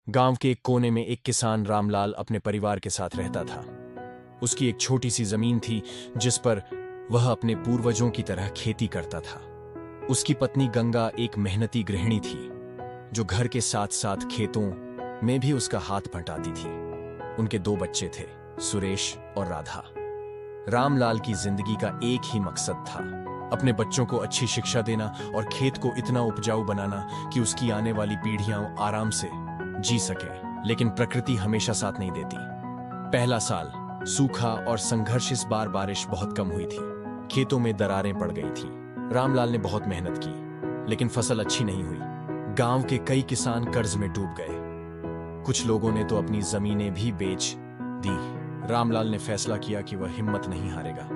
गांव के एक कोने में एक किसान रामलाल अपने परिवार के साथ रहता था। उसकी एक छोटी सी जमीन थी जिस पर वह अपने पूर्वजों की तरह खेती करता था। उसकी पत्नी गंगा एक मेहनती गृहिणी थी जो घर के साथ साथ खेतों में भी उसका हाथ बंटाती थी। उनके 2 बच्चे थे, सुरेश और राधा। रामलाल की जिंदगी का एक ही मकसद था, अपने बच्चों को अच्छी शिक्षा देना और खेत को इतना उपजाऊ बनाना कि उसकी आने वाली पीढ़ियां आराम से जी सके। लेकिन प्रकृति हमेशा साथ नहीं देती। पहला साल सूखा और संघर्ष। इस बार बारिश बहुत कम हुई थी, खेतों में दरारें पड़ गई थी। रामलाल ने बहुत मेहनत की लेकिन फसल अच्छी नहीं हुई। गांव के कई किसान कर्ज में डूब गए। कुछ लोगों ने तो अपनी जमीनें भी बेच दी। रामलाल ने फैसला किया कि वह हिम्मत नहीं हारेगा।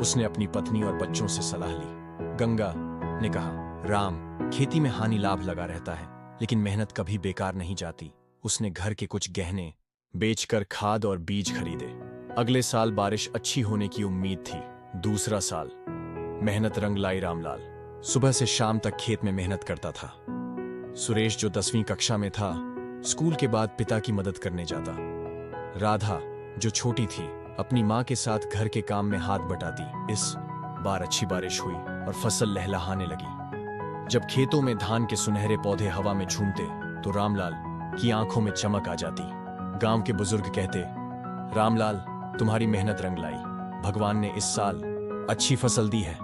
उसने अपनी पत्नी और बच्चों से सलाह ली। गंगा ने कहा, राम, खेती में हानि लाभ लगा रहता है लेकिन मेहनत कभी बेकार नहीं जाती। उसने घर के कुछ गहने बेचकर खाद और बीज खरीदे। अगले साल बारिश अच्छी होने की उम्मीद थी। दूसरा साल मेहनत रंग लाई। रामलाल सुबह से शाम तक खेत में मेहनत करता था। सुरेश जो 10वीं कक्षा में था, स्कूल के बाद पिता की मदद करने जाता। राधा जो छोटी थी, अपनी माँ के साथ घर के काम में हाथ बटाती। इस बार अच्छी बारिश हुई और फसल लहलहाने लगी। जब खेतों में धान के सुनहरे पौधे हवा में झूमते तो रामलाल की आंखों में चमक आ जाती। गांव के बुजुर्ग कहते, रामलाल, तुम्हारी मेहनत रंग लाई, भगवान ने इस साल अच्छी फसल दी है।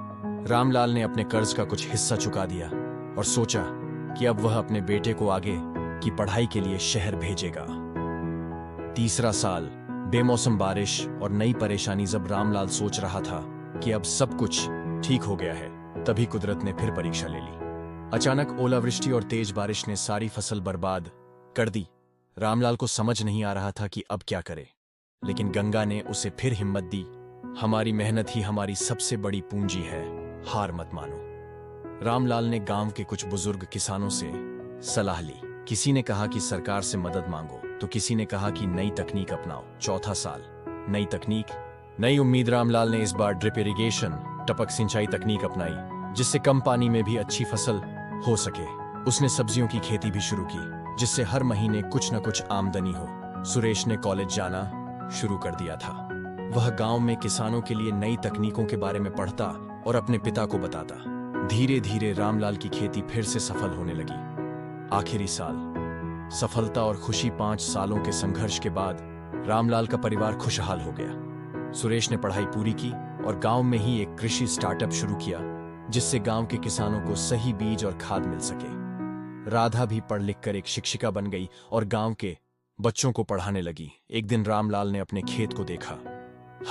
रामलाल ने अपने कर्ज का कुछ हिस्सा चुका दिया और सोचा कि अब वह अपने बेटे को आगे की पढ़ाई के लिए शहर भेजेगा। तीसरा साल बेमौसम बारिश और नई परेशानी। जब रामलाल सोच रहा था कि अब सब कुछ ठीक हो गया है, तभी कुदरत ने फिर परीक्षा ले ली। अचानक ओलावृष्टि और तेज बारिश ने सारी फसल बर्बाद कर दी। रामलाल को समझ नहीं आ रहा था कि अब क्या करे, लेकिन गंगा ने उसे फिर हिम्मत दी। हमारी मेहनत ही हमारी सबसे बड़ी पूंजी है, हार मत मानो। रामलाल ने गांव के कुछ बुजुर्ग किसानों से सलाह ली। किसी ने कहा कि सरकार से मदद मांगो, तो किसी ने कहा कि नई तकनीक अपनाओ। चौथा साल नई तकनीक, नई उम्मीद। रामलाल ने इस बार ड्रिप इरिगेशन, टपक सिंचाई तकनीक अपनाई, जिससे कम पानी में भी अच्छी फसल हो सके। उसने सब्जियों की खेती भी शुरू की, जिससे हर महीने कुछ न कुछ आमदनी हो। सुरेश ने कॉलेज जाना शुरू कर दिया था। वह गांव में किसानों के लिए नई तकनीकों के बारे में पढ़ता और अपने पिता को बताता। धीरे धीरे रामलाल की खेती फिर से सफल होने लगी। आखिरी साल सफलता और खुशी। 5 सालों के संघर्ष के बाद रामलाल का परिवार खुशहाल हो गया। सुरेश ने पढ़ाई पूरी की और गांव में ही एक कृषि स्टार्टअप शुरू किया, जिससे गांव के किसानों को सही बीज और खाद मिल सके। राधा भी पढ़ लिख कर एक शिक्षिका बन गई और गांव के बच्चों को पढ़ाने लगी। एक दिन रामलाल ने अपने खेत को देखा,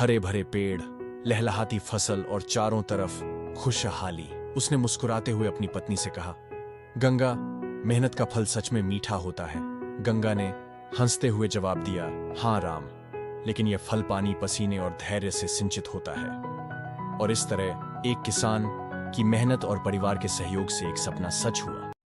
हरे भरे पेड़, लहलहाती फसल और चारों तरफ खुशहाली। उसने मुस्कुराते हुए अपनी पत्नी से कहा, गंगा, मेहनत का फल सच में मीठा होता है। गंगा ने हंसते हुए जवाब दिया, हाँ राम, लेकिन यह फल पानी, पसीने और धैर्य से सिंचित होता है। और इस तरह एक किसान की मेहनत और परिवार के सहयोग से एक सपना सच हुआ।